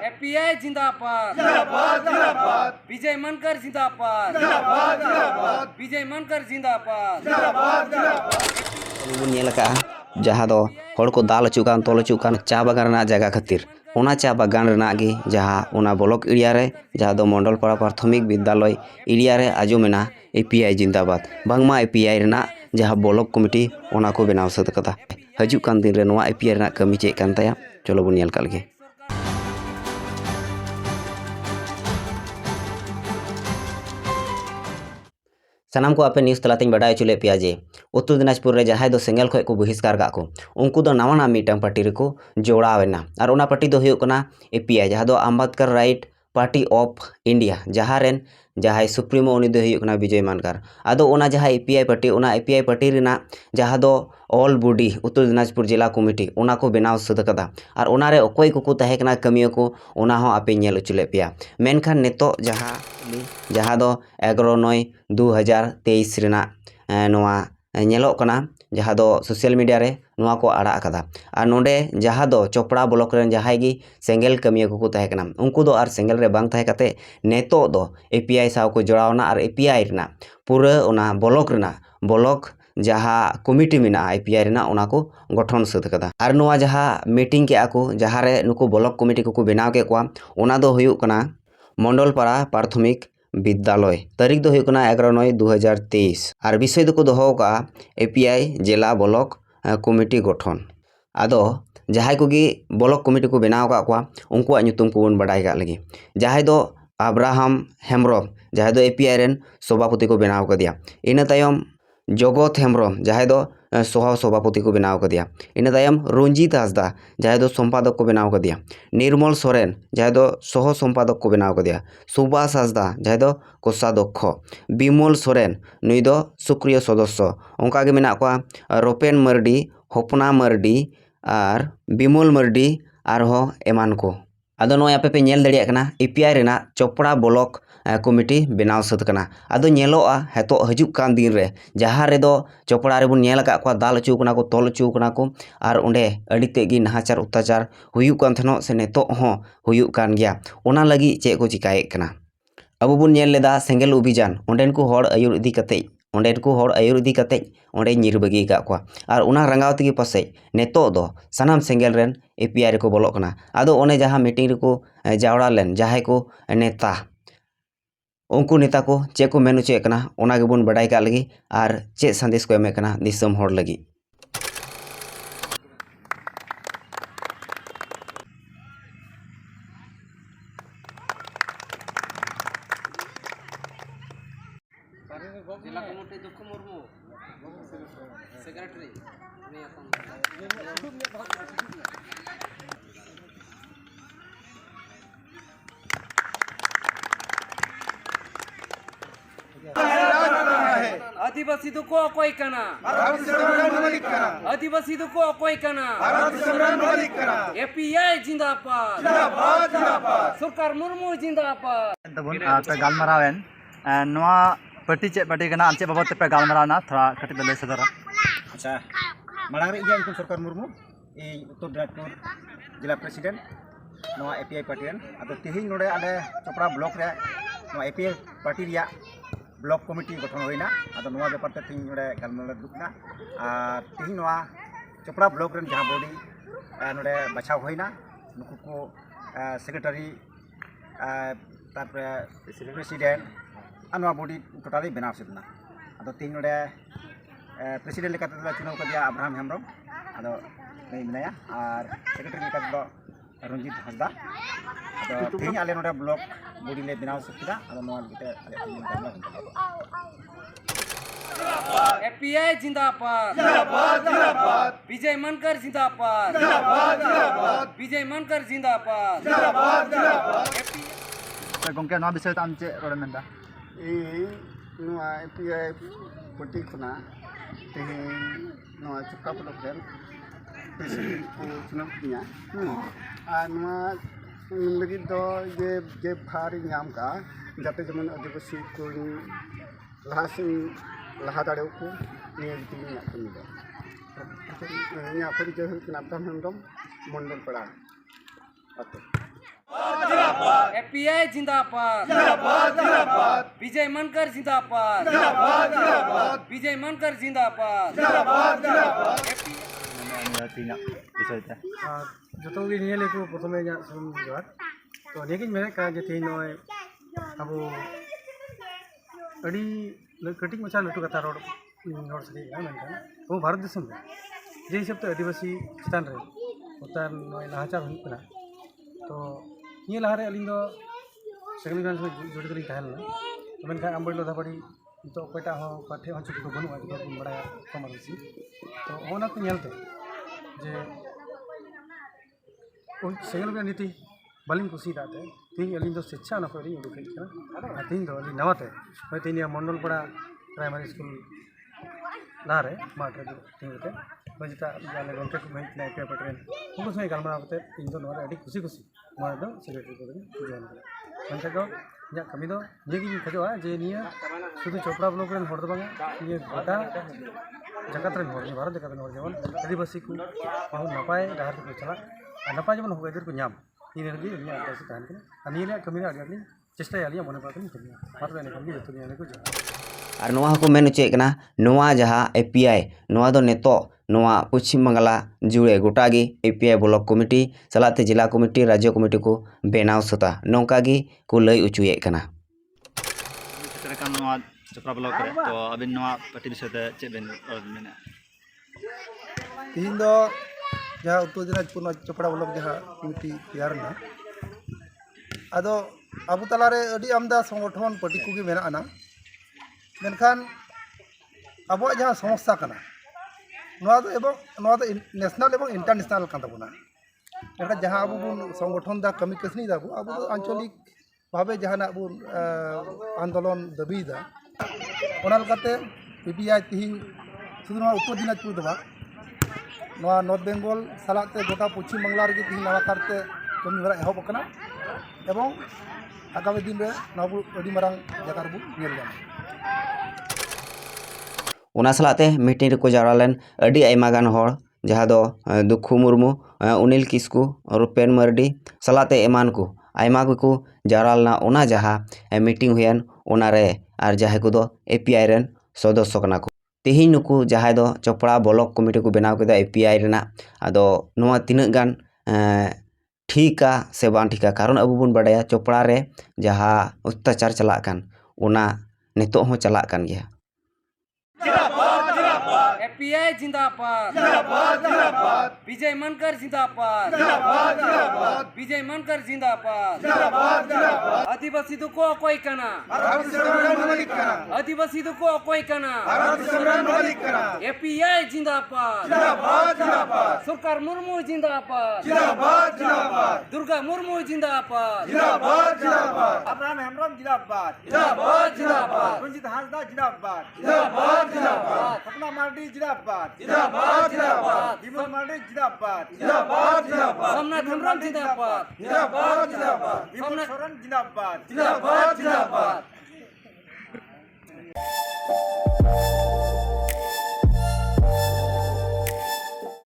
API जिंदाबाद, विजय मानकर जिंदाबाद, विजय मानकर जिंदाबाद। जहाँ दो हड़ को दाल अचुकान तोल अचुकान चा बागान जगह खातिर ओना चा बागान गे जहाँ ओना ब्लॉक एरिया रे जहाँ दो मंडलपाड़ा प्राथमिक विद्यालय एरिया रे आजोमेना एपीआई जिंदाबाद बांगमा एपीआई रेना जहाँ ब्लॉक कमिटी ओना को बनाव सद कदा हजू कान दिन रे नोआ एपीआई रेना कमी चेक कान ताया चलो बन नेल काल गे। सानाम को आपे न्यूज़ तलाते बड़ा चुले पे जे उत्तर दिनाजपुर रे जहां दो सेंगल खो को बहिष्कार का को उनको दो नवा मीटंग पार्टी रे जोड़ावेना और ओना पार्टी दो हुयो कना एपीआई जहां दो Ambedkar right party of India जहां रेन जहां सुप्रीमो उनी दो हुयो कना विजय मानकर आदो ओना जहां एपीआई पार्टी रेना जहां दो ऑल बॉडी उत्तर दिनाजपुर जिला कमिटी ओना को बनाव सद कदा और ओना रे अकोय को तहे कना कमियो को ओना हो आपे नेल चुले पे मेनखान नेतो जहां दो 11/9/2023 रेना नोआ नेलोक कना जहां दो सोशल मीडिया रे नोआ को आड़ा कदा और नोडे जहां दो चोपड़ा ब्लॉक रेन जहां गी सेंगल कमिया को तहे कना उनको दो और सेंगल रे बांग तहे कते नेतो दो एपीआई साव को जोड़ावना और एपीआई रेना पूरा ओना ब्लॉक जहां कमिटी मेना एपीआई रेना ओना को गठन सद कदा और नोआ जहां मीटिंग के आको जहां रे नुको ब्लॉक कमिटी को बनाव के कोआ ओना दो हुयो कना मंडलपाड़ा प्राथमिक विद्यालय तारीख दो 11/9/2023 और विषय दो दोहो का एपीआई जिला ब्लॉक कमिटी गठन आदो जहां को ब्लॉक कमिटी को बनाव का उनको नुतुम को बन बड़ाई लगी जहां दो अब्राहम हेम्ब्रम जहां दो एपीआई रेन सभापति को बनाव कर दिया इन तायम जगत हेम्ब्रम जहां दो सह सभापति को बनाव कर दिया इन तायम रंजीत हांसदा जहां दो संपादक को बनाव कर दिया निर्मल सोरेन जहां दो सह संपादक को बनाव कर दिया सुभाष हांसदा जहां दो कोषाध्यक्ष विमल सोरेन नुई दो सक्रिय सदस्य उनका के मेना को रोपेन मर्डी हपना मर्डी और विमल मर्डी और हो एमान को आदो नो पे नेल दड़िया कना एपीआई रेना चोपड़ा ब्लॉक कमिटी बनाव सद कना आदो नेलोआ हेतो हजुक कान दिन रे जहां रे दो चोपड़ा रे बुन नेल का को दाल अचू कना को तोल अचू कना को और ओंडे अड़ी तेगी नाहाचार अत्याचार हुयुक कान थनो से नेतो हो हुयुक कान गया ओना लगी चे को चिकाए कना अब बुन नेल लेदा सेंगल अभियान ओंडेन को हड़ आयुर इदी कते ओंडे निर बगी का को और ओना रंगाव तगी पासे नेतो दो सानाम सेंगल रेन एपीआई रे को बोलो कना आदो ओने जहां मीटिंग रे को जावड़ा लेन जहां को नेता उनको नेता को चे को मेनु चे कना ओना गेबुन बड़ाई का लगी और चे संदेश को एमे कना दिसम हड़ लगी जिला कमिटी दुख मुर्मू सेक्रेटरी आदिवासी दुख कोई कना आदिवासी दुख कोई कना एपीआई जिंदाबाद सरकार मुर्मू जिंदाबाद पे गालमारावेन नोआ पार्टी चे पार्टी कना चे बाबत पे गालमारावना थोड़ा कटिल लय सदरा अच्छा मांग रे इया सरकार मुर्मू ए उत्तर दिनाजपुर जिला प्रेसिडेंट नोआ एपीआई पार्टी रेन आदो तिहिन नोडे आले चोपड़ा ब्लॉक रे नोआ एपीआई पार्टी रिया ब्लॉक कमिटी गठन होइना आदो नोआ बेपार ते तिहिन नोडे गालमारा दुकना आ तिहिन नोआ चोपड़ा ब्लॉक रेन जहां बॉडी नोडे बचाव होइना नुकु को सेक्रेटरी तारपरे प्रेसिडेंट नोआ बॉडी टोटाली बनाव सिदना आदो तिहिन नोडे प्रेसिडेंट लेका ते चुनाव कर दिया अब्राहम हेम्ब्रम आदो नै मिनाया और सेक्रेटरी लेका दो रंजीत हांसदा आदो तिहिन आले नोडे ब्लॉक बॉडी ले बनाव सिदा आदो नोआ लिते आले एपीआई जिंदाबाद विजय मानकर जिंदाबाद विजय मानकर जिंदाबाद गंके नोआ विषय आम चे रोड मेंदा नोआ एपीआई पार्टी खुना तेहें नोआ चुका ब्लॉक रेन प्रेसिडेंट को चुनाव किया और नोआ लगी दो ये भारी नाम का जाते जमन आदिवासी को लहा दाड़े को निये बिटिंग कमी दो परिचय अब्राहम हेम्ब्रम मंडलपाड़ा। एपीआई जिंदाबाद विजय मनकर जिंदाबाद विजय मनकर जिंदाबाद तीना विषय ते जो निये लेको प्रथमे सुन जोहार तो निये मेरे का जे तेन नय अब अड़ी कटिंग मचा लटू कथा रोड सके मेनखान वो भारत देश में जे हिसाब से आदिवासी चितान रे उतार नय नाहाचार हुई कना तो निये लहारे अलिंग दो सेकेंड गान से जोड़ी दली तहल ना तो मेनखान आम बड़ी लोधा पड़ी तो कोटा हो पाठे हो चुक बनु आज बड़ा कम रसी तो ओना को नेलते जे सेंगल में नीति बालिंग कुछ दाते तीन अली दो शिक्षा ना कोई उड़के तीन दो अली नवाते मैं तीन मंडल पड़ा प्राइमरी स्कूल लारे मार्ट तीन होते मैं जिता जाने गंटे को मैं नाइट पटरेन उनको समय गालमारा होते तीन दो नवारे अड़ी खुशी खुशी मैं दो सेक्रेटरी को जॉइन किया मैं कहो या कमी दो ये की खजोआ जे निया शुद्ध चोपड़ा ब्लॉक रेन हर दो बांगे ये गोटा जगत रेन हर भारत जगत रेन हर जेवन आदिवासी को बहुत नपाय डहार को चला नपाय जेवन होगा इधर को नाम ini lagi ini ada sih kan ini lihat kami ada ni cesta ya lihat mana pakai ni mata ni kami itu ni aku jangan और नोआ को मेन उचेक कना नोआ जहाँ एपीआई नोआ दो नेतो नोआ पश्चिम बंगाला जुड़े गोटागी एपीआई ब्लॉक कमिटी सलाते जिला कमिटी राज्य कमिटी को बेनाव सता नौकागी को लय उचुए कना सेटरकान नोआ चोपड़ा ब्लॉक रे तो अबिन नोआ पार्टी विषय ते चे बेन मेना तीन दो जहाँ उत्तर दिनाजपुर चोपड़ा ब्लॉक जहाँ कमिटी तैयार ना अदो अब तलारे अड़ी आमदा संगठन पार्टी को मेना मेनखान अब जहाँ समस्या कना नेशनल एवं इंटरनेशनल कान तबना एका जहाँ अब बन संगठन दा कमी कसनी दा अब आंचलिक भावे जहाँ अब आंदोलन दाबी दा ओना लकाते पीपीआई तिहिं शुद्ध उत्तर दिनाजपुर दबा नॉर्थ बेंगल सालाते गोटा पश्चिम बांगला रे तिहिं नवा कारते कमी हरा एहब कना एवं आगामी दिन रे नबु अडी मारंग जगह रे नेल जाना उना सलाते मीटिंग रे को जावरा लेन अडी आयमा गान हर जहाँ दो दुखु मुर्मू अनिल किस्कू रुपेन मर्डी सलाते एमान को आयमा को जावरा लेना उना जहाँ मीटिंग हुयन उना रे आर जहाँ को दो एपीआई रेन सदस्य कना को तेहिं नुकु जहाँ दो चोपड़ा ब्लॉक कमिटी को बनाव केदा एपीआई रेना आदो नोआ तिनक गान ठीका से बां ठीका कारण अब बन बड़ाया चोपड़ा रे जहाँ अत्याचार चला कान उना नितो हो चला कान गया एपीआई जिंदाबाद विजय मनकर जिंदाबाद विजय मनकर जिंदाबाद आदिवासी दुको अकोई कना आदिवासी दुको अकोई कना एपीआई जिंदाबाद सरकार मुर्मू जिंदाबाद दुर्गा मुर्मू जिंदाबाद अब्राहम हेमब्रम जिंदाबाद रंजित हांसदा जिंदाबाद सपना मार्डी जिंदाबाद विमल मार्डी जिंदाबाद सोमनाथ हेमब्रम जिंदाबाद विमल सोरेन जिंदाबाद